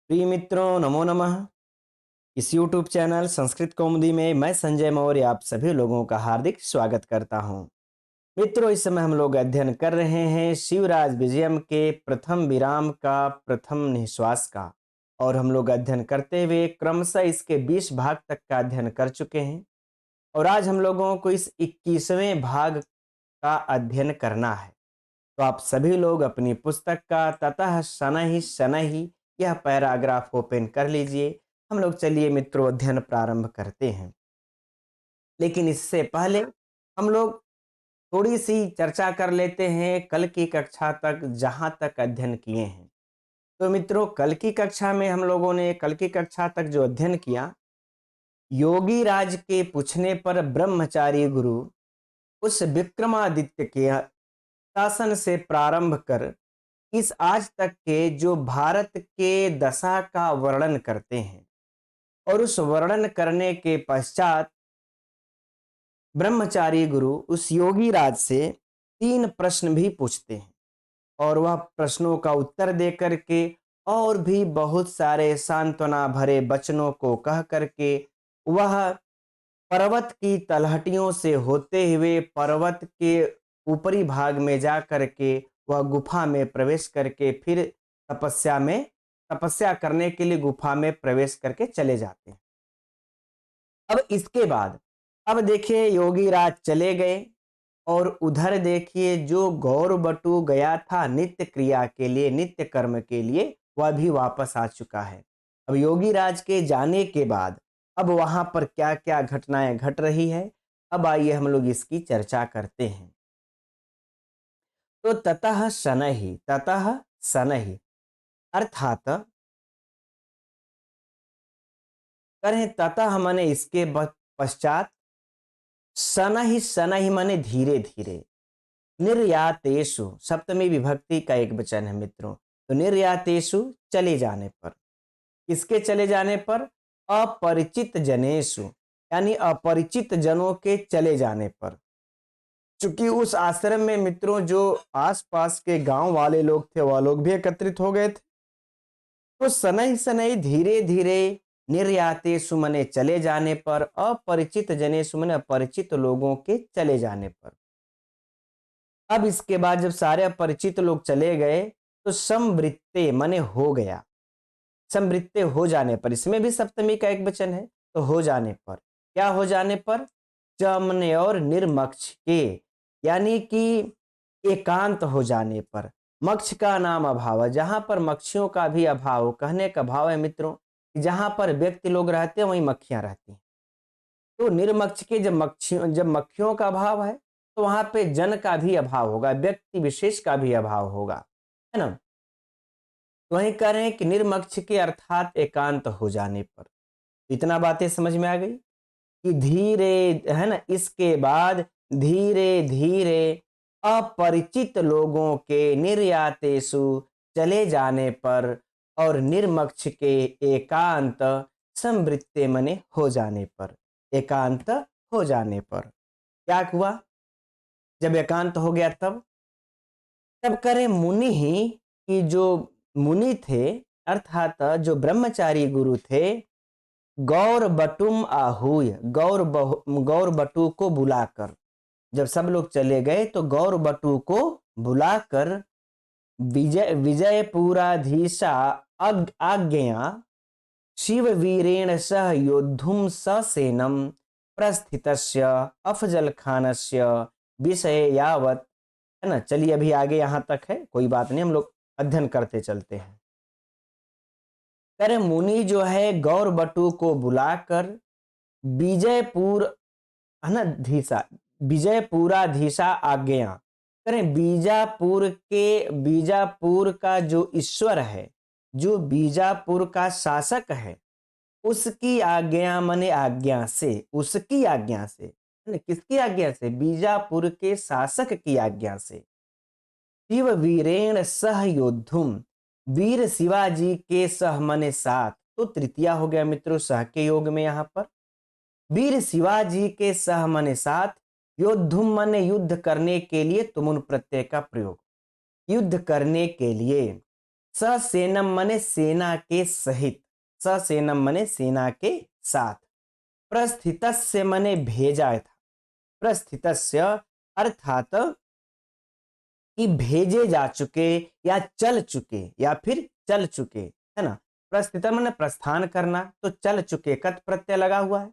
प्रिय मित्रों, नमो नमः। इस YouTube चैनल संस्कृत कौमुदी में मैं संजय मौर्य आप सभी लोगों का हार्दिक स्वागत करता हूं। मित्रों, इस समय हम लोग अध्ययन कर रहे हैं शिवराज विजयम के प्रथम विराम का प्रथम निःश्वास का, और हम लोग अध्ययन करते हुए क्रमशः इसके 20 भाग तक का अध्ययन कर चुके हैं। और आज हम लोगों को इस 21वें भाग का अध्ययन करना है। तो आप सभी लोग अपनी पुस्तक का ततः शनैः शनैः यह पैराग्राफ ओपन कर लीजिए। हम लोग चलिए मित्रों अध्ययन प्रारंभ करते हैं। लेकिन इससे पहले हम लोग थोड़ी सी चर्चा कर लेते हैं कल की कक्षा तक जहां तक अध्ययन किए हैं। तो मित्रों, कल की कक्षा में हम लोगों ने कल की कक्षा तक जो अध्ययन किया, योगी राज के पूछने पर ब्रह्मचारी गुरु उस विक्रमादित्य के शासन से प्रारंभ कर इस आज तक के जो भारत के दशा का वर्णन करते हैं, और उस वर्णन करने के पश्चात ब्रह्मचारी गुरु उस योगी राज से 3 प्रश्न भी पूछते हैं, और वह प्रश्नों का उत्तर दे करके और भी बहुत सारे सांत्वना भरे वचनों को कह करके वह पर्वत की तलहटियों से होते हुए पर्वत के ऊपरी भाग में जा करके वह गुफा में प्रवेश करके फिर तपस्या करने के लिए गुफा में प्रवेश करके चले जाते हैं। अब इसके बाद अब देखिए योगी राज चले गए, और उधर देखिए जो गौरबटु गया था नित्य क्रिया के लिए, नित्य कर्म के लिए, वह भी वापस आ चुका है। अब योगी राज के जाने के बाद अब वहां पर क्या क्या घटनाएं घट रही है, अब आइए हम लोग इसकी चर्चा करते हैं। तो ततः शनैः अर्थात करें ततः माने इसके पश्चात, शनैः शनैः माने धीरे धीरे, निर्यातेषु सप्तमी विभक्ति का एक वचन है मित्रों। तो निर्यातेषु चले जाने पर, किसके चले जाने पर? अपरिचित जनेषु, यानी अपरिचित जनों के चले जाने पर। चूंकि उस आश्रम में मित्रों जो आसपास के गांव वाले लोग थे वह लोग भी एकत्रित हो गए थे। तो शनैः शनैः धीरे धीरे, निर्यातेषु मने चले जाने पर, अपरिचित जनेषु मने अपरिचित लोगों के चले जाने पर। अब इसके बाद जब सारे अपरिचित लोग चले गए तो संवृत्ते मने हो गया, संवृत्ते हो जाने पर, इसमें भी सप्तमी का एक वचन है। तो हो जाने पर, क्या हो जाने पर? चमने और निर्मक्ष के, यानी कि एकांत हो जाने पर। मक्ष का नाम अभाव है, जहां पर मक्खियों का भी अभाव, कहने का भाव है मित्रों कि जहां पर व्यक्ति लोग रहते हैं वहीं मक्खियां रहती हैं। तो निर्मक्ष के जब मक्खियों का अभाव है तो वहां पे जन का भी अभाव होगा, व्यक्ति विशेष का भी अभाव होगा, है ना। तो वहीं कह रहे हैं कि निर्मक्ष के अर्थात एकांत हो जाने पर। इतना बातें समझ में आ गई कि धीरे, है ना, इसके बाद धीरे धीरे अपरिचित लोगों के निर्यातेषु चले जाने पर, और निर्मक्ष के एकांत संवृत्ते मने हो जाने पर, एकांत हो जाने पर क्या हुआ? जब एकांत हो गया तब करे मुनि ही, कि जो मुनि थे अर्थात जो ब्रह्मचारी गुरु थे, गौर बटुम आहूय, गौर बटु को बुलाकर, जब सब लोग चले गए तो गौर बटु को बुलाकर विजयपुराधीशा आज्ञया शिव वीरेण सह योद्धुम ससेनम प्रस्थितस्य अफजल खानस्य विषय यावत, है ना। चलिए अभी आगे यहां तक है, कोई बात नहीं, हम लोग अध्ययन करते चलते हैं। करे मुनि जो है गौर बटु को बुलाकर बीजयपुर, है ना, धीसा, बीजयपुराधीशा आज्ञा करें, बीजापुर का जो ईश्वर है, जो बीजापुर का शासक है, उसकी आज्ञा मने आज्ञा से, उसकी आज्ञा से, है ना, किसकी आज्ञा से? बीजापुर के शासक की आज्ञा से। शिव वीरेण सह योद्धुम, वीर शिवाजी के सह मने साथ। तो तृतीया हो गया मित्रों सह के योग में, यहां पर वीर शिवाजी के सह मने साथ, योद्धुम मने युद्ध करने के लिए, तुमुन प्रत्यय का प्रयोग, युद्ध करने के लिए, ससेनम मने सेना के सहित, ससेनम मने सेना के साथ, प्रस्थितस्य मने भेजा था, प्रस्थितस्य अर्थात कि भेजे जा चुके या चल चुके या फिर चल चुके, है ना। प्रस्थित मैंने प्रस्थान करना, तो चल चुके कत प्रत्यय लगा हुआ है,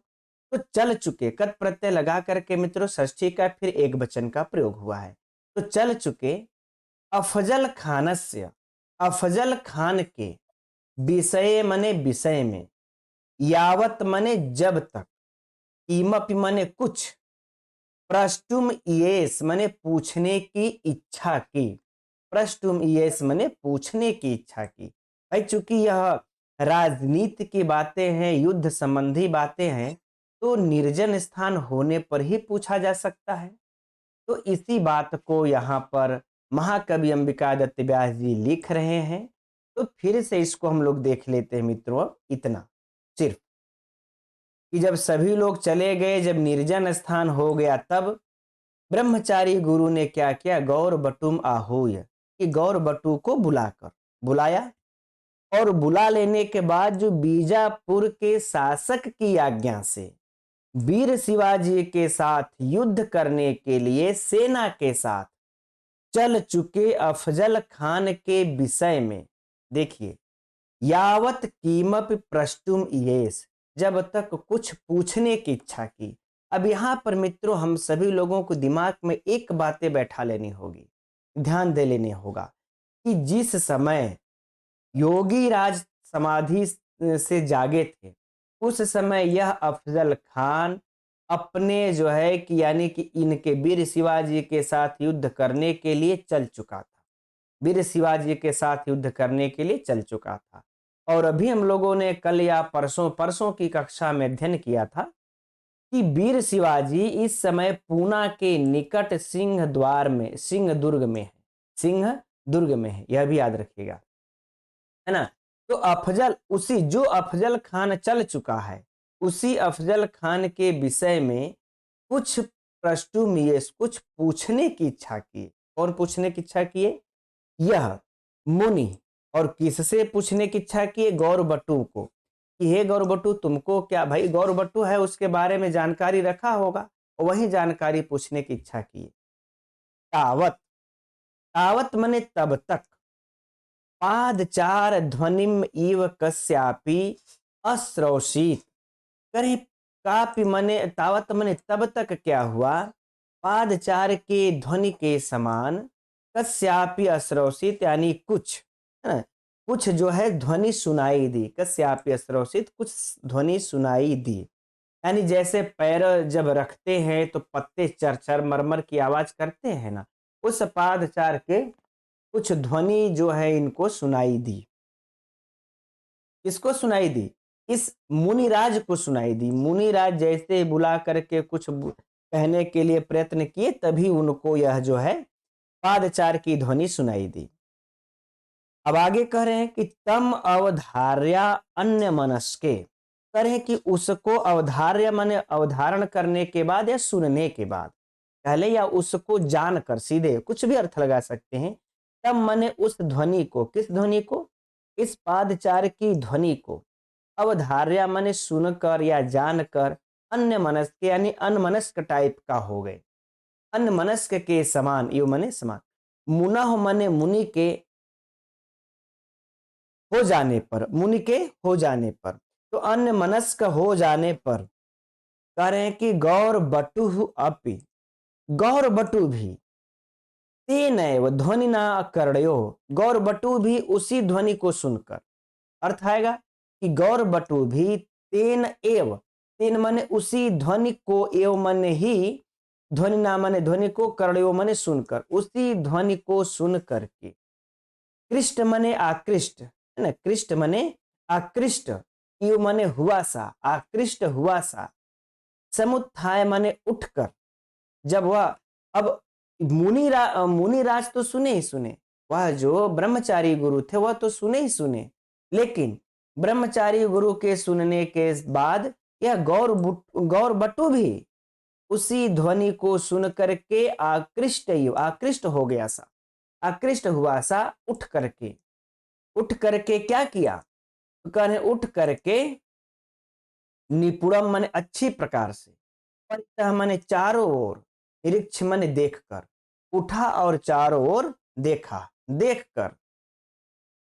तो चल चुके कत प्रत्यय लगा करके मित्रों षष्ठी का फिर एक वचन का प्रयोग हुआ है। तो चल चुके अफजल खानस्य, अफजल खान के विषय मने विषय में, यावत मने जब तक, कीमपि मने कुछ, प्रष्टुम येस मने पूछने की इच्छा की, प्रष्टुम येस मने पूछने की इच्छा की। भाई चूंकि यह राजनीति की बातें हैं, युद्ध संबंधी बातें हैं, तो निर्जन स्थान होने पर ही पूछा जा सकता है। तो इसी बात को यहाँ पर महाकवि अंबिकादत्त व्यास जी लिख रहे हैं। तो फिर से इसको हम लोग देख लेते हैं मित्रों, इतना सिर्फ कि जब सभी लोग चले गए, जब निर्जन स्थान हो गया, तब ब्रह्मचारी गुरु ने क्या किया, गौर बटुम आहूय, कि गौर बटू को बुलाया, और बुला लेने के बाद जो बीजापुर के शासक की आज्ञा से वीर शिवाजी के साथ युद्ध करने के लिए सेना के साथ चल चुके अफजल खान के विषय में, देखिए, यावत कीमत प्रष्टुम येस, जब तक कुछ पूछने की इच्छा की। अब यहां पर मित्रों हम सभी लोगों को दिमाग में एक बातें बैठा लेनी होगी, ध्यान दे लेने होगा कि जिस समय योगी राज समाधि से जागे थे, उस समय यह अफजल खान अपने जो है कि यानी कि इनके वीर शिवाजी के साथ युद्ध करने के लिए चल चुका था, वीर शिवाजी के साथ युद्ध करने के लिए चल चुका था। और अभी हम लोगों ने कल या परसों परसों की कक्षा में अध्ययन किया था कि वीर शिवाजी इस समय पूना के निकट सिंह द्वार में, सिंह दुर्ग में है, सिंह दुर्ग में है, यह भी याद रखिएगा, है ना। तो अफजल, उसी जो अफजल खान चल चुका है, उसी अफजल खान के विषय में कुछ प्रश्टुमियस, कुछ पूछने की इच्छा की। और पूछने की इच्छा किए यह मुनि, और किससे पूछने की इच्छा की, गौरबटू को, कि हे गौरबटू तुमको क्या, भाई गौरबटू है उसके बारे में जानकारी रखा होगा, और वही जानकारी पूछने की इच्छा की। तावत, तावत मने तब तक, पादचार ध्वनिम इव कस्यापि अश्रौषित, करे कापि मने तावत मने तब तक क्या हुआ, पादचार के ध्वनि के समान, कस्यापि अश्रौषित यानी कुछ, है ना, कुछ जो है ध्वनि सुनाई दी, कस्यापि अश्रौषित कुछ ध्वनि सुनाई दी, यानी जैसे पैर जब रखते हैं तो पत्ते चरचर मरमर की आवाज करते हैं ना, उस पादचार के कुछ ध्वनि जो है इनको सुनाई दी। किसको सुनाई दी, इस मुनिराज को सुनाई दी। मुनिराज जैसे बुला करके कुछ कहने के लिए प्रयत्न किए, तभी उनको यह जो है पादचार की ध्वनि सुनाई दी। अब आगे कह रहे हैं कि तम अवधार्या अन्य मनस्के, कह रहे हैं कि उसको अवधार्य माने अवधारण करने के बाद या सुनने के बाद, पहले या उसको जानकर, सीधे कुछ भी अर्थ लगा सकते हैं। तब माने उस ध्वनि को, किस ध्वनि को, इस पादचार की ध्वनि को, अवधार्या माने सुनकर या जानकर, अन्य मनस्क यानी अनमनस्क टाइप का हो गए, अनमनस्क के समान, यू माने समान, मुनह माने मुनि के हो जाने पर, मुनि के हो जाने पर, तो अन्य मनस्क हो जाने पर कह रहे हैं कि गौर बटु अपि, गौर बटु भी तेन ध्वनि ना कर्णयो, गौर बटु भी उसी ध्वनि को सुनकर, अर्थ आएगा कि गौर बटु भी तेन एव, तेन माने उसी ध्वनि को, एव माने ही, ध्वनि ना माने ध्वनि को, कर्णयो माने सुनकर, उसी ध्वनि को सुन करके, कृष्ट मने आकृष्ट, है ना, कृष्ट मने आकृष्ट, यू मने हुआ सा, आकृष्ट हुआ सा, समुत्थाय मने उठकर, जब वह, अब मुनिराज तो सुने ही सुने, वह जो ब्रह्मचारी गुरु थे वह तो सुने ही सुने, लेकिन ब्रह्मचारी गुरु के सुनने के बाद यह गौर बटु भी उसी ध्वनि को सुन करके आकृष्ट हो गया सा, आकृष्ट हुआ सा उठ करके, उठ करके क्या किया? तो कह रहे उठ करके निपुणम माने अच्छी प्रकार से, परितः माने चारों ओर, निरीक्ष माने देखकर, उठा और चारों ओर देखा, देखकर,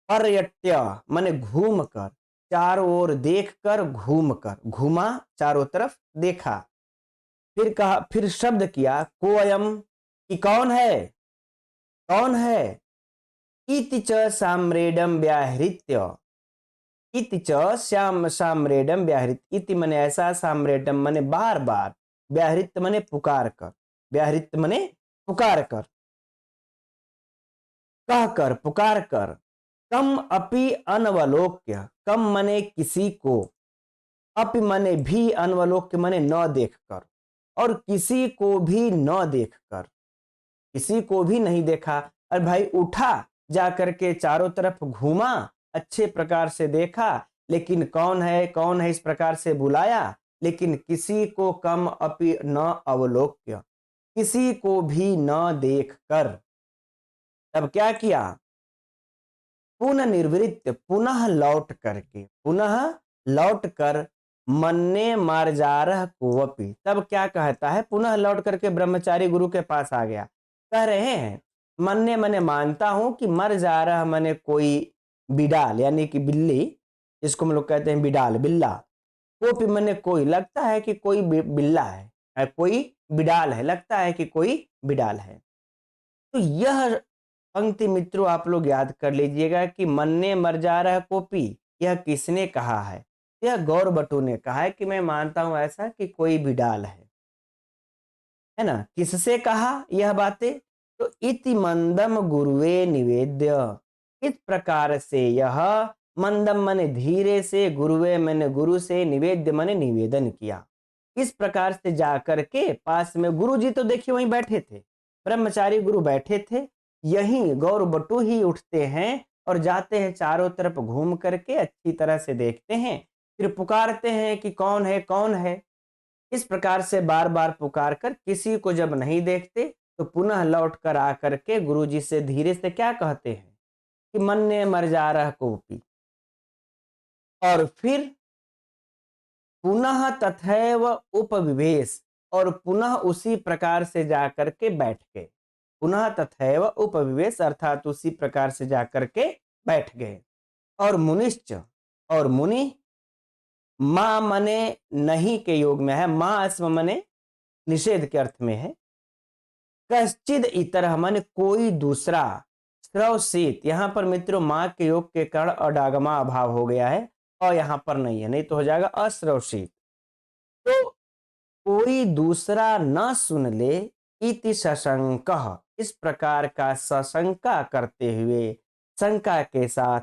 पर्यट्य माने घूम कर, चारों ओर देखकर घूम कर, घूमा चारों तरफ देखा। फिर कहा, फिर शब्द किया कोयम, कि कौन है, कौन है? इति च साम्रेडम व्याहृत्य, इति च श्याम साम्रेडम व्याहृत, इति मने ऐसा, साम्रेडम मने बार बार, व्याहृत मने पुकार कर, व्याहृत मने पुकार कर, कह कर, पुकार कर, कम अपि अनवलोक्य, कम मने किसी को, अपि मने भी, अनवलोक्य मने न देखकर, और किसी को भी न देखकर, किसी को भी नहीं देखा। और भाई उठा, जा करके चारों तरफ घूमा, अच्छे प्रकार से देखा, लेकिन कौन है इस प्रकार से बुलाया, लेकिन किसी को कम अपि न अवलोक्य, किसी को भी न देख कर, तब क्या किया? पुनः निर्वृत्त, पुनः लौट करके, पुनः लौट कर, मन्ने मार्जारह कोवपि, तब क्या कहता है? पुनः लौट करके ब्रह्मचारी गुरु के पास आ गया, कह रहे हैं मन्ने मने मानता हूं कि मर जा रहा मने कोई बिडाल यानी कि बिल्ली, इसको हम लोग कहते हैं बिडाल, बिल्ला, कोपी मने कोई, लगता है कि कोई बिल्ला है, कोई बिडाल है, लगता है कि कोई बिडाल है। तो यह पंक्ति मित्रों आप लोग याद कर लीजिएगा कि मन्ने मर जा रहा कोपी, यह किसने कहा है? यह गौर बटू ने कहा है कि मैं मानता हूं ऐसा कि कोई बिडाल है ना? किससे कहा यह बातें? तो इति मंदम गुरुवे निवेद्य, इस प्रकार से यह मंदम मने धीरे से, गुरुवे मैंने गुरु से, निवेद्य मने निवेदन किया। इस प्रकार से जाकर के पास में गुरु जी तो देखिए वहीं बैठे थे, ब्रह्मचारी गुरु बैठे थे, यहीं गौर बटू ही उठते हैं और जाते हैं, चारों तरफ घूम करके अच्छी तरह से देखते हैं, फिर पुकारते हैं कि कौन है, कौन है? इस प्रकार से बार बार पुकार कर किसी को जब नहीं देखते तो पुनः लौट कर आकर के गुरु जी से धीरे से क्या कहते हैं कि मन ने मर जा रहा कोपी, और फिर पुनः तथैव उपविवेश, और पुनः उसी प्रकार से जाकर के बैठ गए, पुनः तथैव उपविवेश अर्थात उसी प्रकार से जाकर के बैठ गए। और मुनिश्च, और मुनि, मां मने नहीं के योग में है, मां अस्म मने निषेध के अर्थ में है, कश्चिद इतर माने कोई दूसरा, श्रवसित, यहां पर मित्रों मां के योग के कारण अडागमा अभाव हो गया है और यहां पर नहीं है, नहीं तो हो जाएगा अश्रवसित। तो कोई दूसरा न सुन ले, इति सशंक, इस प्रकार का सशंका करते हुए, शंका के साथ,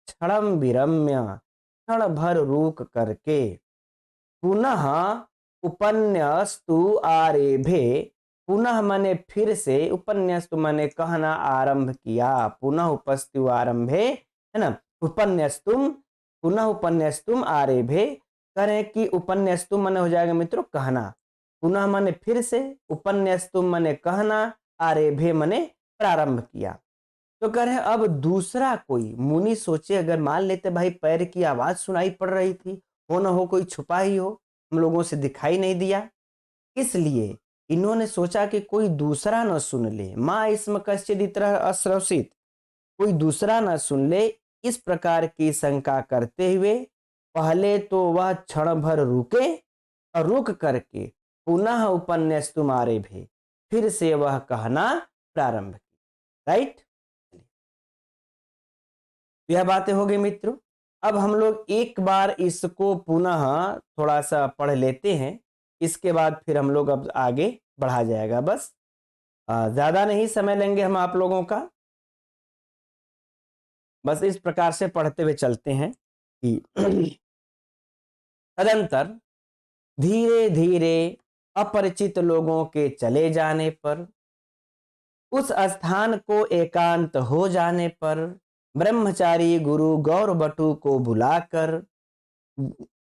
क्षणम विरम्य, क्षण भर रुक करके, पुनः उपन्यास्तु आरेभे, पुनः मने फिर से, उपन्यास्तु मने कहना आरंभ किया, पुनः उपस्तु आरंभे, है ना? उपन्यास्तुम, पुनः उपन्यास्तुम आरेभे, करें कि उपन्यास्तुम मने हो जाएगा मित्रों कहना, पुनः मने फिर से, उपन्यास्तुम मने कहना, आरेभे मने प्रारंभ किया। तो कह रहे अब दूसरा कोई मुनि सोचे, अगर मान लेते भाई पैर की आवाज सुनाई पड़ रही थी, हो न हो कोई छुपा ही हो, हम लोगों से दिखाई नहीं दिया, इसलिए इन्होंने सोचा कि कोई दूसरा न सुन ले, माँ इसम कश्चिद इतर अश्रवसित, कोई दूसरा न सुन ले, इस प्रकार की शंका करते हुए पहले तो वह क्षण भर रुके और रुक करके पुनः उपन्यास्तु मारे भे, फिर से वह कहना प्रारंभ किया। राइट, यह बातें हो गई मित्रों। अब हम लोग एक बार इसको पुनः थोड़ा सा पढ़ लेते हैं, इसके बाद फिर हम लोग अब आगे बढ़ा जाएगा। बस ज्यादा नहीं समय लेंगे हम आप लोगों का, बस इस प्रकार से पढ़ते हुए चलते हैं कि तदंतर धीरे धीरे अपरिचित लोगों के चले जाने पर, उस स्थान को एकांत हो जाने पर, ब्रह्मचारी गुरु गौर बटू को बुलाकर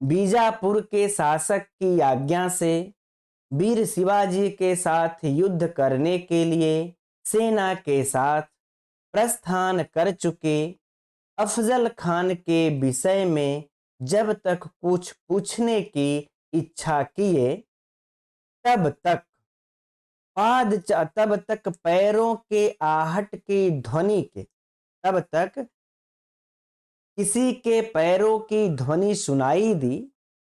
बीजापुर के शासक की आज्ञा से वीर शिवाजी के साथ युद्ध करने के लिए सेना के साथ प्रस्थान कर चुके अफजल खान के विषय में जब तक कुछ पूछने की इच्छा किए, तब तक तब तक पैरों के आहट की ध्वनि के तब तक किसी के पैरों की ध्वनि सुनाई दी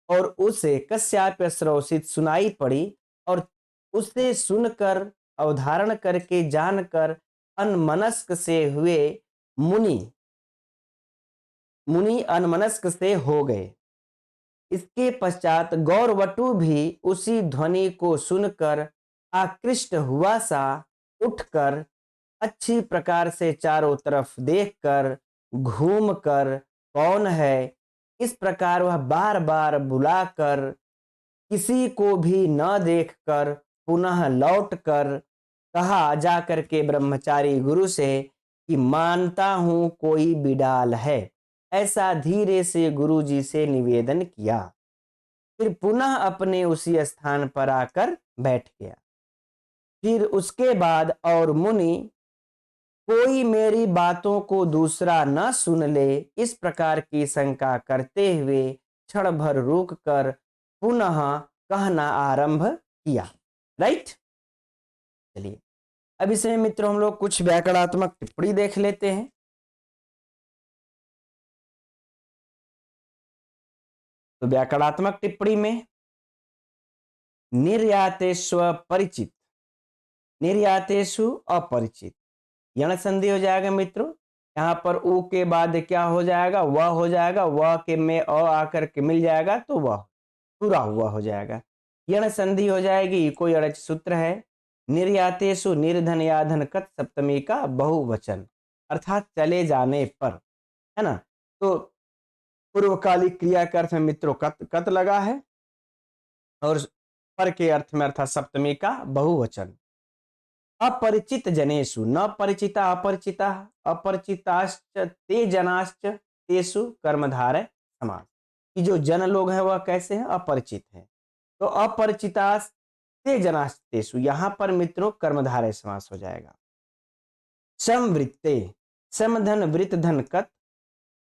और उसे कश्याप श्रोषित सुनाई पड़ी, और उसे सुनकर अवधारण करके जानकर अनमनस्क से हुए मुनि मुनि अनमनस्क से हो गए। इसके पश्चात गौरवटु भी उसी ध्वनि को सुनकर आकृष्ट हुआ सा उठकर अच्छी प्रकार से चारों तरफ देखकर घूमकर कौन है, इस प्रकार वह बार बार बुलाकर किसी को भी न देखकर पुनः लौटकर कहा जाकर के ब्रह्मचारी गुरु से कि मानता हूं कोई बिडाल है। ऐसा धीरे से गुरु जी से निवेदन किया, फिर पुनः अपने उसी स्थान पर आकर बैठ गया। फिर उसके बाद और मुनि कोई मेरी बातों को दूसरा न सुन ले, इस प्रकार की शंका करते हुए क्षण भर रुक कर पुनः कहना आरंभ किया। राइट, चलिए अब इसमें मित्रों हम लोग कुछ व्याकरणात्मक टिप्पणी देख लेते हैं। तो व्याकरणात्मक टिप्पणी में निर्यातेष्व परिचित, निर्यातेषु अपरिचित, यण संधि हो जाएगा मित्रों। यहाँ पर उ के बाद क्या हो जाएगा, वह हो जाएगा, वह के में अ आकर के मिल जाएगा तो वह पूरा हुआ हो जाएगा। यण संधि हो जाएगी, कोई अड़च सूत्र है। निर्यातेषु निर्धन याधन कत सप्तमी का बहुवचन, अर्थात चले जाने पर, है ना। तो पूर्वकालिक क्रिया के अर्थ में मित्रों कत कत लगा है, और पर के अर्थ में अर्थात सप्तमी का बहुवचन। अपरिचित जनेषु, न परिचिता अपरिचिता, अपरिचिताश्च ते जनाश्च तेषु कर्मधारय समास। कि जो जन लोग हैं वह कैसे हैं, अपरिचित हैं। तो अपरिचिताश्च ते जनाश्च तेषु, यहां पर मित्रों कर्मधारय समास हो जाएगा। समवृत्ते, समधन वृत धन कत,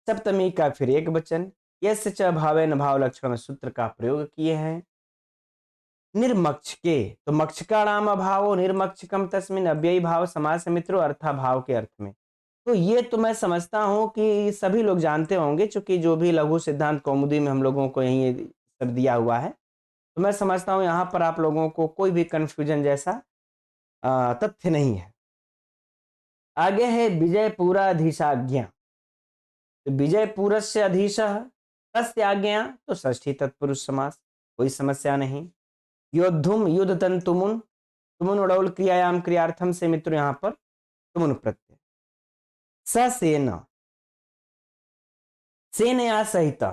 सप्तमी का फिर एक वचन, यस्य च भावेन भाव लक्षण सूत्र का प्रयोग किए हैं। निर्मक्ष के, तो मक्ष का नाम अभाव, निर्मक्षकम तस्मिन अव्ययी भाव समास है मित्रों, अर्था भाव के अर्थ में। तो ये तो मैं समझता हूं कि सभी लोग जानते होंगे, चूंकि जो भी लघु सिद्धांत कौमुदी में हम लोगों को यही सब दिया हुआ है, तो मैं समझता हूं यहां पर आप लोगों को कोई भी कंफ्यूजन जैसा तथ्य नहीं है। आगे है विजयपुराधीशाज्ञा, तो विजयपुरस्य अधीशः तस्य आज्ञा, तो षष्ठी तत्पुरुष समास, कोई समस्या नहीं। योद्धुम युद्ध तंतुमुन, तुमुन उड़ौल क्रियायाम क्रियार्थम से मित्रों यहां पर तुमुन प्रत्यय। ससेना, सेनया सहित,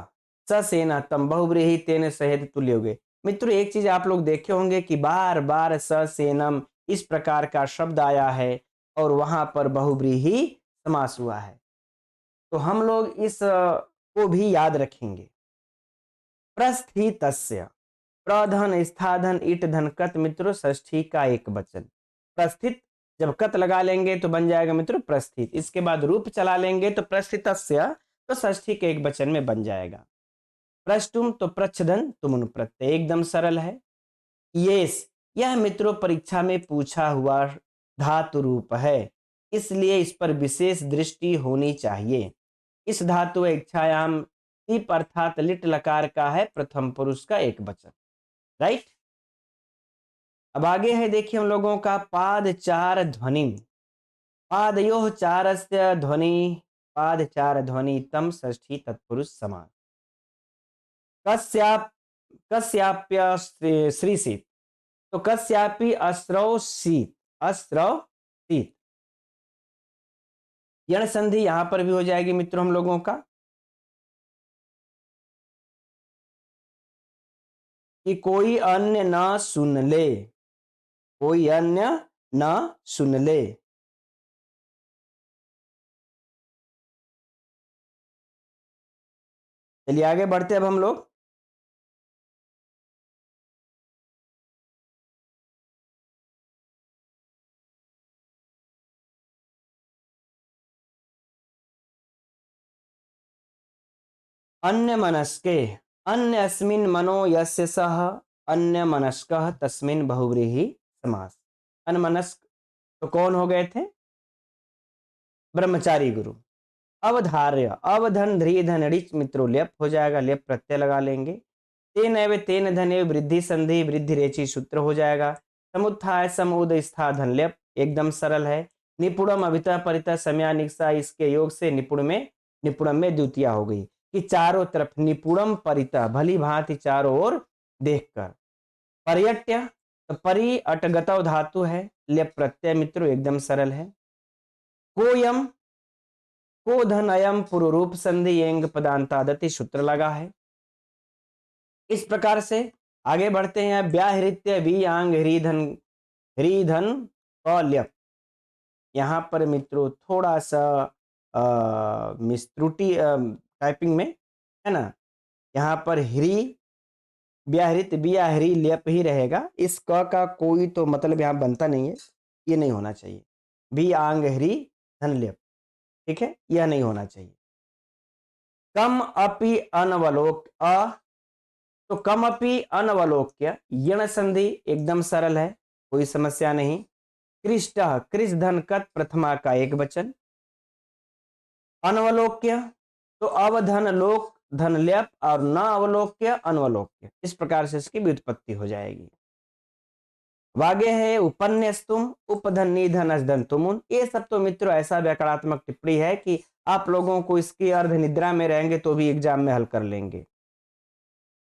ससेना तम बहुव्रीहि तेन सहित तुल्य हो गए। मित्रों एक चीज आप लोग देखे होंगे कि बार बार ससेनम इस प्रकार का शब्द आया है और वहां पर बहुव्रीहि समास हुआ है, तो हम लोग इस को भी याद रखेंगे। प्रस्थितस्य, प्रधन स्थाधन इट धन कत मित्रों षष्ठी का एक वचन। प्रस्थित जब कत लगा लेंगे तो बन जाएगा मित्रों प्रस्थित, इसके बाद रूप चला लेंगे तो प्रस्थितस्य, तो षष्ठी के एक वचन में बन जाएगा। प्रष्टुम, तो प्रच्छधन तुमुन प्रत्यय, एकदम सरल है। येस, यह मित्रों परीक्षा में पूछा हुआ धातु रूप है, इसलिए इस पर विशेष दृष्टि होनी चाहिए। इस धातु इच्छायाम टिप अर्थात लिट लकार का है प्रथम पुरुष का एक वचन। राइट, अब आगे है देखिए हम लोगों का पाद चार ध्वनि, पादयोः चारस्य ध्वनि, पाद चार ध्वनि तम षष्ठी तत्पुरुष समान। कस्याप, कस्याप्य श्रीसित, तो कस्यापि अश्रव शीत, अश्रव शीत, यण संधि यहां पर भी हो जाएगी मित्रों हम लोगों का, कि कोई अन्य ना सुन ले, कोई अन्य ना सुन ले। चलिए आगे बढ़ते अब हम लोग। अन्य मनस्के, अन्य अस्मिन मनो यस्य सह अन्य मनस्कः तस्मिन बहुव्रीहि समास। अनमनस्क तो कौन हो गए थे? ब्रह्मचारी गुरु। अवधार्य, अवधन ध्री धन ऋच मित्रों लेप हो जाएगा, लेप प्रत्यय लगा लेंगे। तेन एव तेन धन एव वृद्धि संधि, वृद्धि रेची सूत्र हो जाएगा। समुत्थाय समुद स्था धन लेप एकदम सरल है। निपुणम अभिता परिता समया निक्सा, इसके योग से निपुण में, निपुणम में द्वितीय हो गई कि चारों तरफ निपुणम परिता, भली भांति चारों ओर देखकर। पर्यट्य तो परि अटगतव धातु है, लेप प्रत्यय मित्रों एकदम सरल है। कोयम, को धन अयम पुरुरूप संधि एंग पदांतादति सूत्र लगा है। इस प्रकार से आगे बढ़ते हैं। व्याहृत्य वी आंग हृधन कौल्यप। यहां पर मित्रों थोड़ा सा मिस्त्रुटि टाइपिंग में है ना, यहां पर ह्री व्याहृत व्याहरी लेप ही रहेगा। इस क का कोई तो मतलब यहां बनता नहीं है, ये नहीं होना चाहिए। वी आंग हरी धन लेप, ठीक है, यह नहीं होना चाहिए। कम अपि अनवलोक तो कम अपि अनवलोक्य यण संधि एकदम सरल है, कोई समस्या नहीं। कृष्ट कृष धन कत प्रथमा का एक वचन। अनवलोक्य तो अवधन लोक धन ल्यप और न अवलोक्य अनवलोक्य, इस प्रकार से इसकी व्युत्पत्ति हो जाएगी। वागे है उपन्यस्तुम उपधन निधन असधन तुमुन। ये सब तो मित्रों ऐसा व्याकरणात्मक टिप्पणी है कि आप लोगों को इसकी अर्ध निद्रा में रहेंगे तो भी एग्जाम में हल कर लेंगे,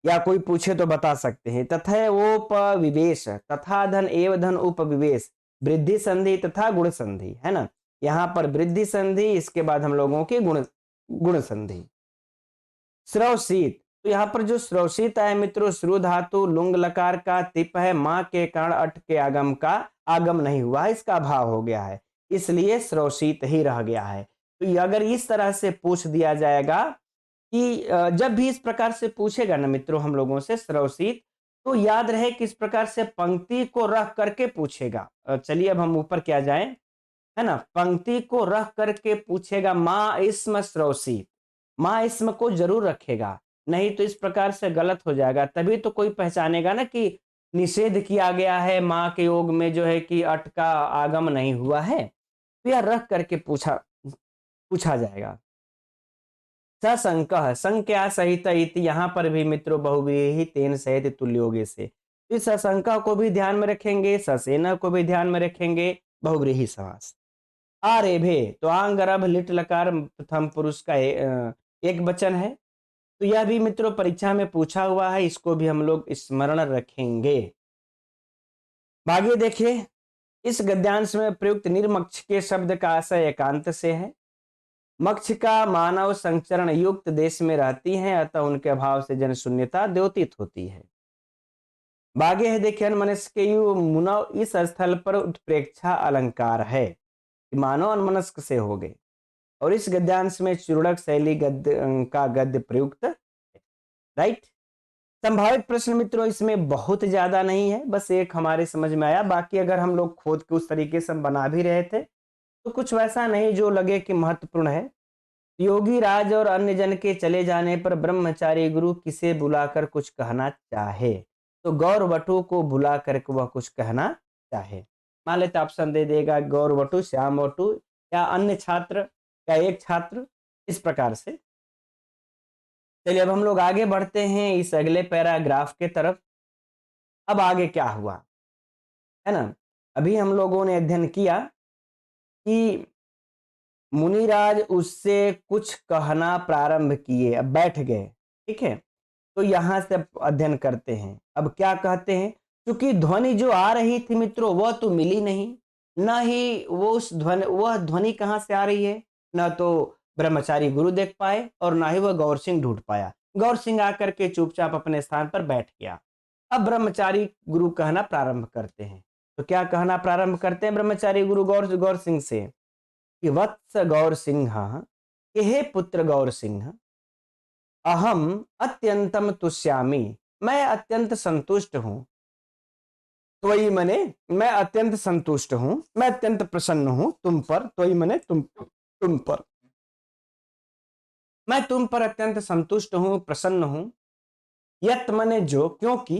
या कोई पूछे तो बता सकते हैं। तथा उपविवेश, तथा धन एव धन उपविवेश, वृद्धि संधि तथा गुण संधि है ना। यहां पर वृद्धि संधि, इसके बाद हम लोगों की गुण संधि। श्रवशीत तो यहाँ पर जो श्रवशीत है मित्रों, श्रु धातु लुंग लकार का तिप है, मां के कारण अट के आगम का आगम नहीं हुआ है, इसका भाव हो गया है, इसलिए श्रवशीत ही रह गया है। तो अगर इस तरह से पूछ दिया जाएगा कि जब भी इस प्रकार से पूछेगा ना मित्रों हम लोगों से श्रवशीत, तो याद रहे कि इस प्रकार से पंक्ति को रख करके पूछेगा। चलिए अब हम ऊपर क्या जाएं, है ना, पंक्ति को रख करके पूछेगा। माँ इसम श्रवशीत, माँ इसम को जरूर रखेगा, नहीं तो इस प्रकार से गलत हो जाएगा। तभी तो कोई पहचानेगा ना कि निषेध किया गया है, माँ के योग में जो है कि अट का आगम नहीं हुआ है, तो यह रख करके पूछा जाएगा। सशंक संख्या सहित इति, यहाँ पर भी मित्रों बहुव्रीहि तेन सहित तुल्योगे से, इस सशंका को भी ध्यान में रखेंगे, ससेना को भी ध्यान में रखेंगे, बहुव्रीहि समास। आरेभे तो आंग रभ लिट लकार प्रथम पुरुष का एक वचन है, तो यह भी मित्रों परीक्षा में पूछा हुआ है, इसको भी हम लोग स्मरण रखेंगे। आगे देखिए, इस गद्यांश में प्रयुक्त निर्मक्ष के शब्द का आशय एकांत से है। मक्ष का मानव संचरण युक्त देश में रहती हैं, अतः उनके अभाव से जन शून्यता द्योतित होती है। बागे है देखिए, अनमनस्क मुनव इस स्थल पर उत्प्रेक्षा अलंकार है, मानव अनमनस्क से हो गए। और इस गद्यांश में चूर्णक शैली गद्य का गद्य प्रयुक्त है, राइट। संभावित प्रश्न मित्रों इसमें बहुत ज्यादा नहीं है, बस एक हमारे समझ में आया। बाकी अगर हम लोग खोद के उस तरीके से हम बना भी रहे थे तो कुछ वैसा नहीं जो लगे कि महत्वपूर्ण है। योगी राज और अन्य जन के चले जाने पर ब्रह्मचारी गुरु किसे बुलाकर कुछ कहना चाहे, तो गौर वटु को बुलाकर वह कुछ कहना चाहे। मान लेते ऑप्शन दे देगा गौर वटु, श्याम वटु या अन्य छात्र या एक छात्र, इस प्रकार से। चलिए अब हम लोग आगे बढ़ते हैं इस अगले पैराग्राफ के तरफ। अब आगे क्या हुआ है ना, अभी हम लोगों ने अध्ययन किया कि मुनिराज उससे कुछ कहना प्रारंभ किए, अब बैठ गए, ठीक है। तो यहां से अध्ययन करते हैं। अब क्या कहते हैं, क्योंकि ध्वनि जो आ रही थी मित्रों वह तो मिली नहीं, न ही वो उस वह ध्वनि कहां से आ रही है, न तो ब्रह्मचारी गुरु देख पाए और ना ही वह गौर सिंह ढूंढ पाया। गौर सिंह आकर के चुपचाप अपने स्थान पर बैठ गया। अब ब्रह्मचारी गुरु कहना प्रारंभ करते हैं। तो क्या कहना प्रारंभ करते हैं ब्रह्मचारी गुरु गौर सिंह से कि वत्स गौर सिंह, कि हे पुत्र गौर सिंह, अहम अत्यंतम तुष्यामि, मैं अत्यंत संतुष्ट हूं। त्वयि मने मैं अत्यंत संतुष्ट हूं, मैं अत्यंत प्रसन्न हूं तुम पर, त्वयि मने तुम पर। मैं तुम पर अत्यंत संतुष्ट हूं, प्रसन्न हूं। यत मने जो, क्योंकि,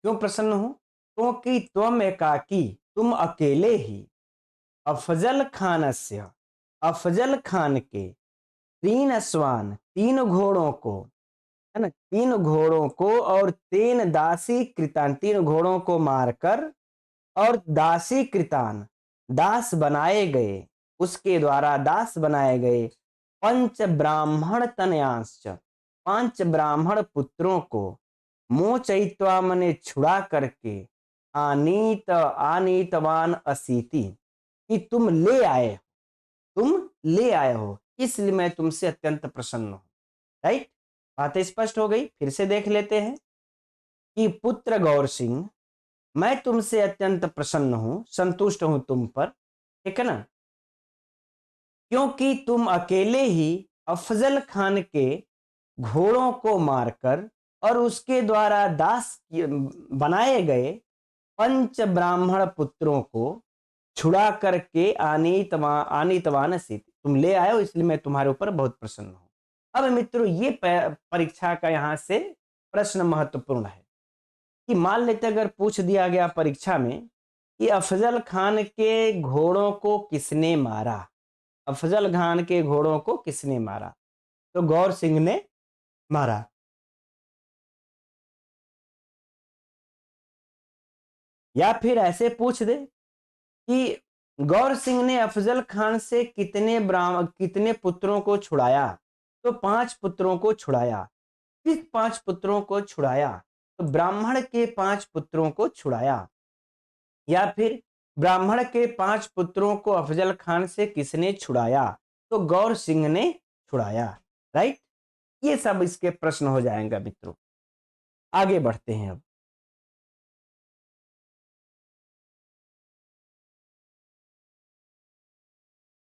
क्यों प्रसन्न हूं? क्योंकि तुम एकाकी, तुम अकेले ही अफजल खानस्य, अफजल खान के तीन अश्वान, तीन घोड़ों को, है ना, तीन घोड़ों को और तीन दासी कृतान, तीन घोड़ों को मारकर और दासी कृतान, दास बनाए गए, उसके द्वारा दास बनाए गए पंच ब्राह्मण तनयांश, पांच ब्राह्मण पुत्रों को मोचयित्वा मने छुड़ा करके आनीत आनीतवान असीति, कि तुम ले आए, तुम ले आए हो, इसलिए मैं तुमसे अत्यंत प्रसन्न हूं। राइट, बातें स्पष्ट हो गई। फिर से देख लेते हैं कि पुत्र गौर सिंह, मैं तुमसे अत्यंत प्रसन्न हूं, संतुष्ट हूं तुम पर, ठीक है ना, क्योंकि तुम अकेले ही अफजल खान के घोड़ों को मारकर और उसके द्वारा दास बनाए गए पंच ब्राह्मण पुत्रों को छुड़ा करके आनीतवान से तुम ले आए हो, इसलिए मैं तुम्हारे ऊपर बहुत प्रसन्न हूं। अब मित्रों, ये परीक्षा का यहां से प्रश्न महत्वपूर्ण है कि मान लेते अगर पूछ दिया गया परीक्षा में कि अफजल खान के घोड़ों को किसने मारा, अफजल खान के घोड़ों को किसने मारा, तो गौर सिंह ने मारा। या फिर ऐसे पूछ दे कि गौर सिंह ने अफजल खान से कितने पुत्रों को छुड़ाया, तो पांच पुत्रों को छुड़ाया। किस पांच पुत्रों को छुड़ाया, तो ब्राह्मण के पांच पुत्रों को छुड़ाया। या फिर ब्राह्मण के पांच पुत्रों को अफजल खान से किसने छुड़ाया, तो गौर सिंह ने छुड़ाया। राइट, ये सब इसके प्रश्न हो जाएंगे मित्रों। आगे बढ़ते हैं।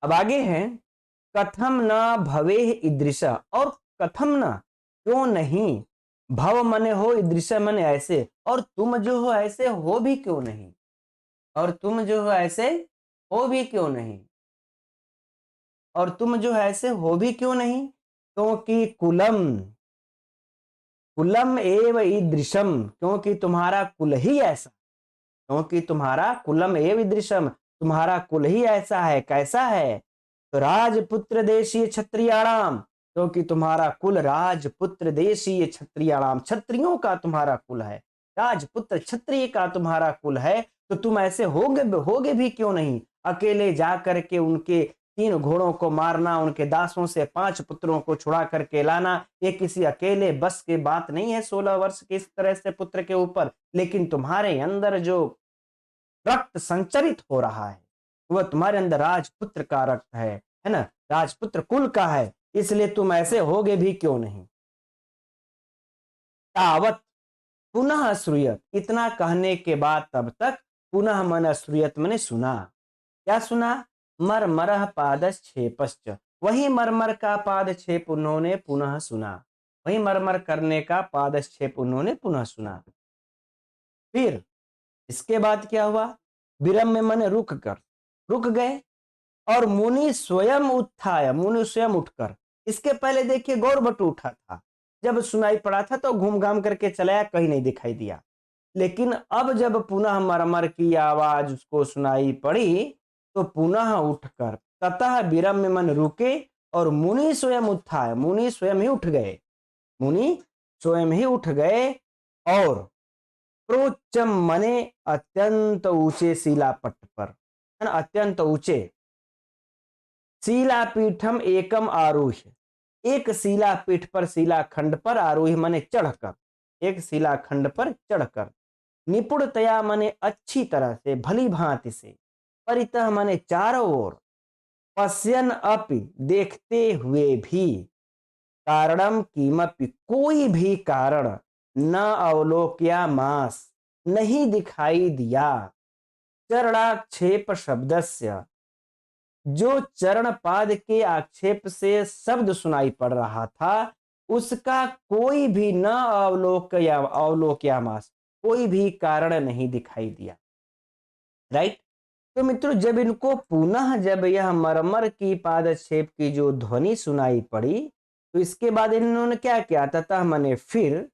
अब आगे हैं, कथम न भवे ईदृश, और कथम न, क्यों नहीं, भव मने हो, ईदृश मने ऐसे, और तुम जो हो ऐसे हो भी क्यों नहीं, और तुम जो हो ऐसे हो भी क्यों नहीं, और तुम जो है ऐसे हो भी क्यों नहीं, क्योंकि कुलम, कुलम एव ईदृशम, क्योंकि तुम्हारा कुल ही ऐसा, क्योंकि तुम्हारा कुलम एव ईदृशम, तुम्हारा कुल ही ऐसा है। कैसा है, तो राजपुत्र देशीय क्षत्रियाणाम, क्योंकि तुम्हारा कुल राजपुत्र देशीय क्षत्रियाणाम, क्षत्रियों का तुम्हारा कुल है, राजपुत्र क्षत्रिय का तुम्हारा कुल है, तो तुम ऐसे होगे भी क्यों नहीं, अकेले जा करके उनके तीन घोड़ों को मारना, उनके दासों से पांच पुत्रों को छुड़ा करके लाना, ये किसी अकेले बस की बात नहीं है 16 वर्ष के इस तरह से पुत्र के ऊपर। लेकिन तुम्हारे अंदर जो रक्त संचरित हो रहा है वह तुम्हारे अंदर राजपुत्र का रक्त है ना, राजपुत्र कुल का है, इसलिए तुम ऐसे होगे भी क्यों नहीं। तावत पुनः श्रूयत, इतना कहने के बाद तब तक पुनः मन श्रूयत, मैंने सुना, क्या सुना, मरमरह पादक्षेपश्च, वही मरमर का पादक्षेप उन्होंने पुनः सुना, वही मरमर करने का पादक्षेप उन्होंने पुनः सुना। फिर इसके बाद क्या हुआ, विरम्य मन रुक गए, और मुनि स्वयं उत्थाय, मुनि स्वयं उठकर, इसके पहले देखिए गौरवट उठा था, जब सुनाई पड़ा था तो घूम घाम करके चलाया, कहीं नहीं दिखाई दिया। लेकिन अब जब पुनः मरमर की आवाज उसको सुनाई पड़ी तो पुनः उठकर ततः विरम्य मन रुके, और मुनि स्वयं उत्थाय, मुनि स्वयं ही उठ गए, मुनि स्वयं ही उठ गए, और प्रोच्चम मने अत्यंत ऊंचे शिलापट पर, है ना, अत्यंत ऊंचे शिलापीठम एकम आरोह्य, एक शिलापीठ पर, शिलाखंड पर, आरोही मने चढ़कर, एक शिलाखंड पर चढ़कर, निपुणतया मने अच्छी तरह से, भली भांति से, परितः मने चारों ओर, पश्यन अपि देखते हुए भी, कारणम किमपि कोई भी कारण, न अवलोक्या मास नहीं दिखाई दिया, चरणाक्षेप शब्दस्य, जो चरण पाद के आक्षेप से शब्द सुनाई पड़ रहा था उसका कोई भी न अवलोक्यामास, कोई भी कारण नहीं दिखाई दिया। राइट, तो मित्रों जब इनको पुनः, जब यह मरमर की पादक्षेप की जो ध्वनि सुनाई पड़ी तो इसके बाद इन्होंने क्या किया, ततः मने फिर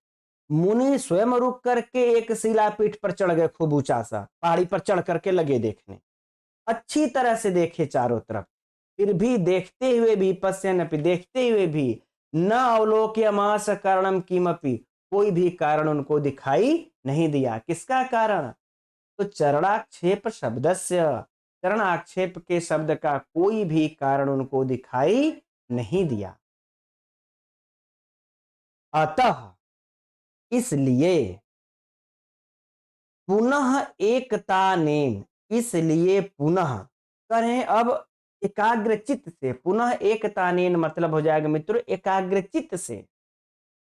मुनि स्वयं रुक करके एक शिलापीठ पर चढ़ गए, खूब ऊंचा सा पहाड़ी पर चढ़ करके लगे देखने, अच्छी तरह से देखे चारों तरफ, फिर भी देखते हुए भी पश्यन्नपि, देखते हुए भी न अवलोक्यमास कारणम किमपि, कोई भी कारण उनको दिखाई नहीं दिया। किसका कारण? तो चरणाक्षेप शब्दस्य, चरण आक्षेप के शब्द का कोई भी कारण उनको दिखाई नहीं दिया। अतः इसलिए पुनः एकता नेन, इसलिए पुनः करें अब एकाग्रचित से, पुनः एकता नेन मतलब हो जाएगा मित्रों एकाग्रचित से,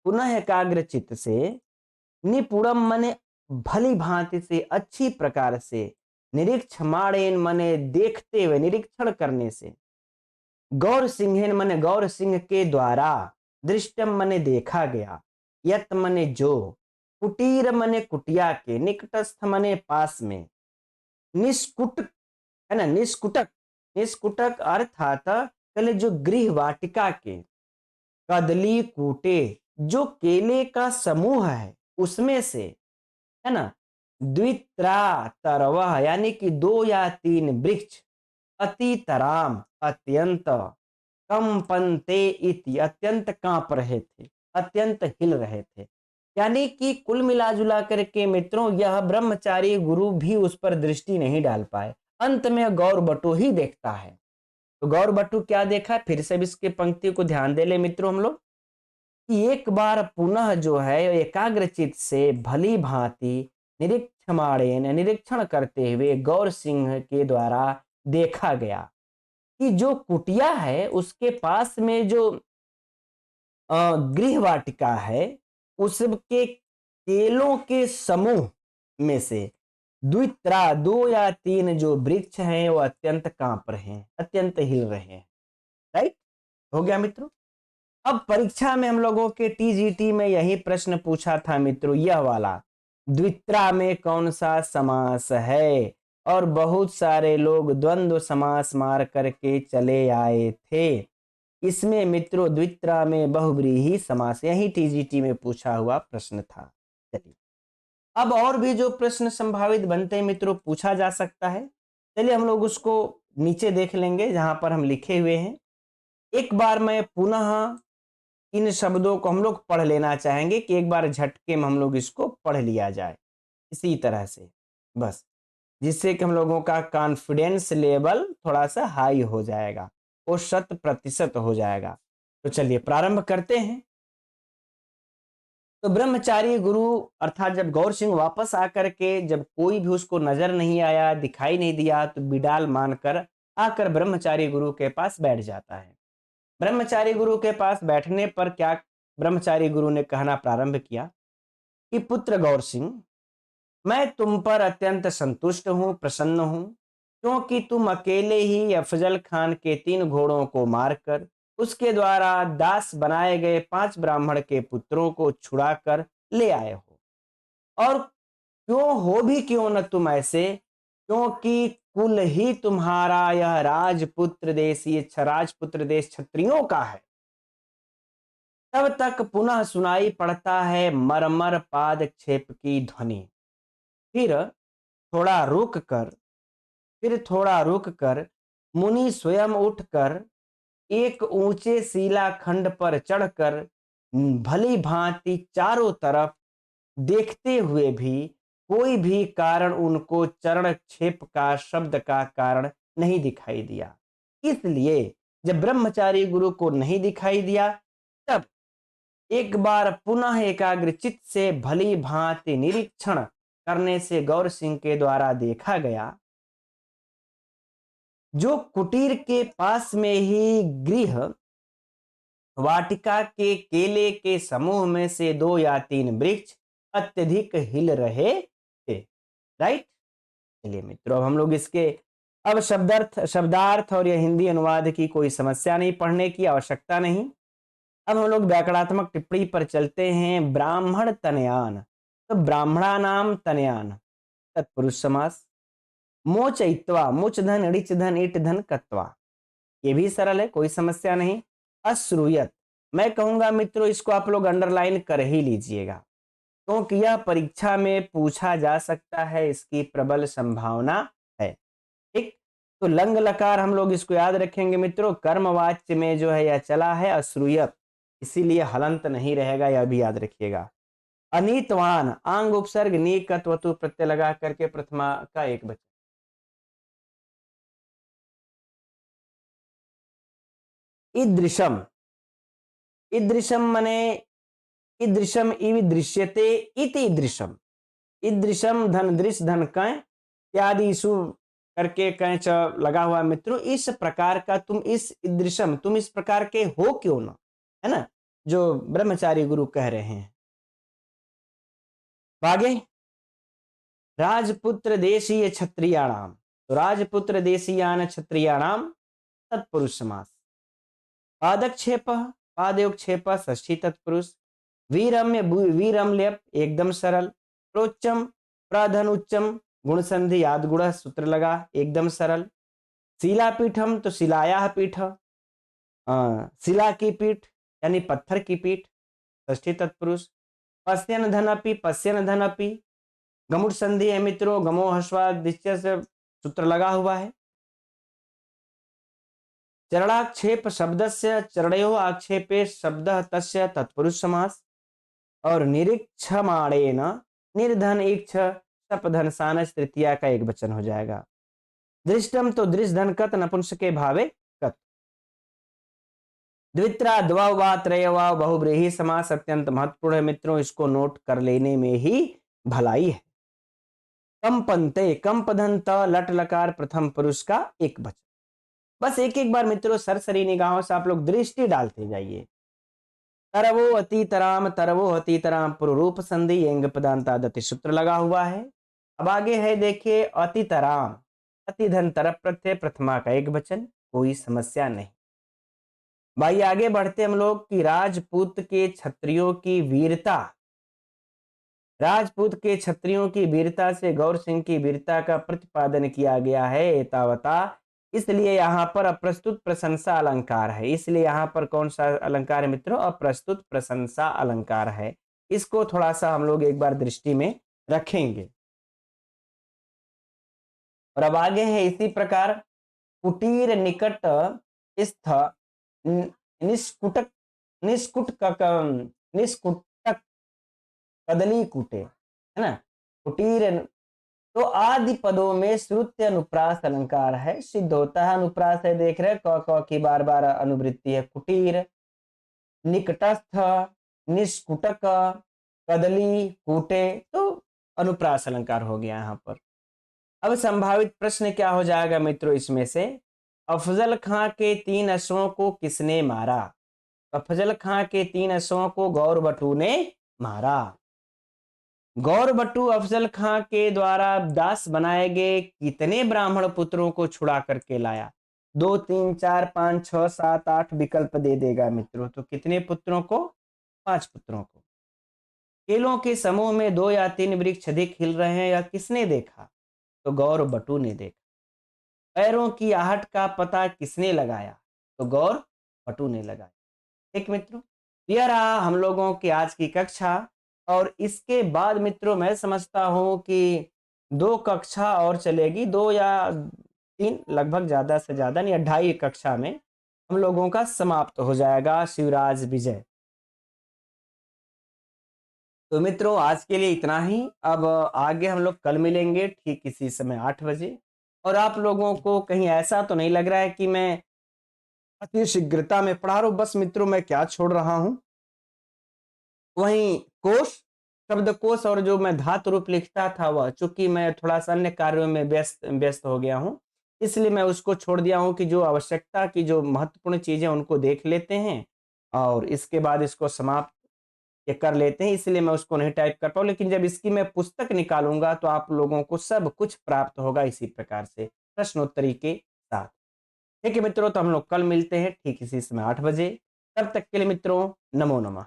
पुनः एकाग्रचित से, निपुणम मने भली भांति से, अच्छी प्रकार से, निरीक्षमाणेन मने देखते हुए, निरीक्षण करने से, गौर सिंहेन मने गौर सिंह के द्वारा, दृष्टम मने देखा गया, यत मने जो, कुटीर मने कुटिया के, निकटस्थ मने पास में, निष्कुट है ना, निष्कुटक, निष्कुटक अर्थात पहले जो गृह वाटिका के, कदली कूटे जो केले का समूह है उसमें से, है ना, द्वित्रा तरवह यानी कि 2 या 3 वृक्ष, अतितराम अत्यंत, कंपनते इति अत्यंत कांप रहे थे, अत्यंत हिल रहे थे। यानी कि कुल मिला जुला करके मित्रों यह ब्रह्मचारी गुरु भी उस पर दृष्टि नहीं डाल पाए, अंत में गौर बटु ही देखता है। तो गौर बटु क्या देखा, फिर से इसके पंक्ति को ध्यान दे ले मित्रों हम लोग, कि एक बार पुनः जो है एकाग्रचित से भली भांति निरीक्षमाणेन निरीक्षण करते हुए गौर सिंह के द्वारा देखा गया कि जो कुटिया है उसके पास में जो गृह वाटिका है उसके केलों के समूह में से द्वित्रा 2 या 3 जो वृक्ष हैं वो अत्यंत कांप रहे हैं, अत्यंत हिल रहे हैं। राइट, हो गया मित्रों। अब परीक्षा में हम लोगों के टीजीटी में यही प्रश्न पूछा था मित्रों, यह वाला, द्वित्रा में कौन सा समास है, और बहुत सारे लोग द्वंद्व समास मार करके चले आए थे। इसमें मित्रों द्वित्रा में बहुव्रीहि समास, यही टीजीटी में पूछा हुआ प्रश्न था। चलिए अब और भी जो प्रश्न संभावित बनते हैं मित्रों पूछा जा सकता है, चलिए हम लोग उसको नीचे देख लेंगे जहां पर हम लिखे हुए हैं। एक बार मैं पुनः इन शब्दों को हम लोग पढ़ लेना चाहेंगे कि एक बार झटके में हम लोग इसको पढ़ लिया जाए इसी तरह से, बस जिससे कि हम लोगों का कॉन्फिडेंस लेवल थोड़ा सा हाई हो जाएगा, वो 100% हो जाएगा। तो चलिए प्रारंभ करते हैं। तो ब्रह्मचारी गुरु अर्थात जब गौर सिंह वापस आकर के जब कोई भी उसको नजर नहीं आया, दिखाई नहीं दिया, तो बिडाल मानकर आकर ब्रह्मचारी गुरु के पास बैठ जाता है। ब्रह्मचारी गुरु के पास बैठने पर क्या ब्रह्मचारी गुरु ने कहना प्रारंभ किया कि पुत्र गौर सिंह, मैं तुम पर अत्यंत संतुष्ट हूं, प्रसन्न हूं, क्योंकि तुम अकेले ही अफजल खान के 3 घोड़ों को मारकर उसके द्वारा दास बनाए गए 5 ब्राह्मण के पुत्रों को छुड़ाकर ले आए हो। और क्यों हो भी क्यों न तुम ऐसे, क्योंकि कुल ही तुम्हारा यह राजपुत्र देश, ये राजपुत्र देश क्षत्रियों का है। तब तक पुनः सुनाई पड़ता है मरमर पादक्षेप की ध्वनि। फिर थोड़ा रुक कर, फिर थोड़ा रुक कर मुनि स्वयं उठकर एक ऊंचे शिलाखंड पर चढ़कर भली भांति चारों तरफ देखते हुए भी कोई भी कारण उनको चरण क्षेप का शब्द का कारण नहीं दिखाई दिया। इसलिए जब ब्रह्मचारी गुरु को नहीं दिखाई दिया तब एक बार पुनः एकाग्रचित से भली भांति निरीक्षण करने से गौर सिंह के द्वारा देखा गया जो कुटीर के पास में ही गृह वाटिका के केले के समूह में से 2 या 3 वृक्ष अत्यधिक हिल रहे थे। राइट, चलिए मित्रों अब हम लोग इसके अब शब्दार्थ और यह हिंदी अनुवाद की कोई समस्या नहीं, पढ़ने की आवश्यकता नहीं। अब हम लोग व्याकरणात्मक टिप्पणी पर चलते हैं। ब्राह्मण तनयान, तो ब्राह्मणा नाम तनयान तत्पुरुष समास। मोचयित्वा, मुच धन ऋच धन इट धन कत्वा, ये भी सरल है, कोई समस्या नहीं। अश्रूयत, मैं कहूंगा मित्रों इसको आप लोग अंडरलाइन कर ही लीजिएगा, क्योंकि यह परीक्षा में पूछा जा सकता है, इसकी प्रबल संभावना है। ठीक, तो लंग लकार हम लोग इसको याद रखेंगे मित्रों, कर्मवाच्य में जो है यह चला है अश्रूयक, इसीलिए हलंत नहीं रहेगा, यह भी याद रखिएगा। अनीतवान, आंग उपसर्ग नी कत्वतु प्रत्यय लगा करके प्रथमा का एक बचन। ईदृशम, ईदृशम मने ईदृशम इव दृश्यते इति ईदृशम, ईदृशम धन दृश्य धन कै इत्यादि सु करके कैच लगा हुआ मित्रों, इस प्रकार का तुम, इस ईदृशम तुम इस प्रकार के हो क्यों ना, है ना, जो ब्रह्मचारी गुरु कह रहे हैं। आगे, राजपुत्र देशीय क्षत्रियाणाम, तो राजपुत्र देशीयान क्षत्रियाणाम तत्पुरुष समास। पादक्षेप, पादयोक्षेप षष्ठी तत्पुरुष। वीरम्य वीरम्य एकदम सरल। प्रोच्चम प्रधन उच्चम गुण संधि याद गुण सूत्र लगा एकदम सरल। शिलापीठम तो शिलाया पीठ, शिला की पीठ यानी पत्थर की पीठ षष्ठी तत्पुरुष। पश्यन धनपि, पश्यन धनपि गमुट संधि है मित्रों, गमो हस्वादिश्य से सूत्र लगा हुआ है। चरणाक्षेप शब्दस्य चरणयो आक्षेपे शब्द तस्य तत्पुरुष समास। और निरीक्षमाणेन निर्धन इक्ष सपधन सानस तृतीया का एक वचन हो जाएगा। दृष्टम तो दृष्ट धन कत नपुंसके भावे कत। द्वित्रा द्वा वा त्रय वा बहुब्रीहि समास अत्यंत महत्वपूर्ण है मित्रों, इसको नोट कर लेने में ही भलाई है। कंपनते, कंपधंत लट लकार प्रथम पुरुष का एक वचन। बस एक एक बार मित्रों सरसरी निगाहों से आप लोग दृष्टि डालते जाइए। तरवो अतितराम, तरवो अतितराम पुरुरूप संधि एंग पदांतादति सूत्र लगा हुआ है। अब आगे है देखिए अतितराम, अतिधन तरफ प्रत्यय प्रथमा का एक वचन, कोई समस्या नहीं। भाई आगे बढ़ते हम लोग कि राजपूत के क्षत्रियों की वीरता, राजपूत के क्षत्रियों की वीरता से गौर सिंह की वीरता का प्रतिपादन किया गया है एतावता, इसलिए यहाँ पर अप्रस्तुत प्रशंसा अलंकार है। इसलिए यहाँ पर कौन सा अलंकार है मित्रों? अप्रस्तुत प्रशंसा अलंकार है। इसको थोड़ा सा हम लोग एक बार दृष्टि में रखेंगे। और अब आगे है इसी प्रकार कुटीर निकट स्थ निष्कुटक निष्कुटक कदली कूटे, है ना, कुटीर। तो आदि पदों में श्रुत्य अनुप्रास अलंकार है, सिद्ध होता है। अनुप्रास है देख रहे क की बार बार अनुवृत्ति है। कुटीर, निकटस्थ, निष्कुटक, कदली, कूटे, तो अनुप्रास अलंकार हो गया यहाँ पर। अब संभावित प्रश्न क्या हो जाएगा मित्रों इसमें से? अफजल खां के 3 अश्वों को किसने मारा? अफजल खां के 3 अश्वों को गौर बटू ने मारा। गौर बटू अफजल खां के द्वारा दास बनाए गए कितने ब्राह्मण पुत्रों को छुड़ा करके लाया? 2 3 4 5 6 7 8 विकल्प दे देगा मित्रों। तो कितने पुत्रों को? 5 पुत्रों को। केलों के समूह में 2 या 3 वृक्ष अधिक हिल रहे हैं, या किसने देखा? तो गौर बटू ने देखा। पैरों की आहट का पता किसने लगाया? तो गौर बटू ने लगाया। ठीक मित्रों, यह रहा हम लोगों की आज की कक्षा। और इसके बाद मित्रों मैं समझता हूं कि 2 कक्षा और चलेगी, 2 या 3 लगभग, ज्यादा से ज्यादा नहीं, 2.5 कक्षा में हम लोगों का समाप्त हो जाएगा शिवराज विजय। तो मित्रों आज के लिए इतना ही। अब आगे हम लोग कल मिलेंगे ठीक इसी समय 8 बजे। और आप लोगों को कहीं ऐसा तो नहीं लग रहा है कि मैं अति शीघ्रता में पढ़ा रहा हूं? बस मित्रों मैं क्या छोड़ रहा हूं, वहीं कोश, शब्दकोश और जो मैं धातु रूप लिखता था वह, चूंकि मैं थोड़ा सा अन्य कार्यों में व्यस्त हो गया हूं, इसलिए मैं उसको छोड़ दिया हूं कि जो आवश्यकता की जो महत्वपूर्ण चीजें उनको देख लेते हैं और इसके बाद इसको समाप्त ये कर लेते हैं, इसलिए मैं उसको नहीं टाइप कर पाऊँ। लेकिन जब इसकी मैं पुस्तक निकालूंगा तो आप लोगों को सब कुछ प्राप्त होगा इसी प्रकार से प्रश्नोत्तरी के साथ। ठीक है मित्रों, तो हम लोग कल मिलते हैं ठीक इसी समय 8 बजे। तब तक के लिए मित्रों नमो नमः।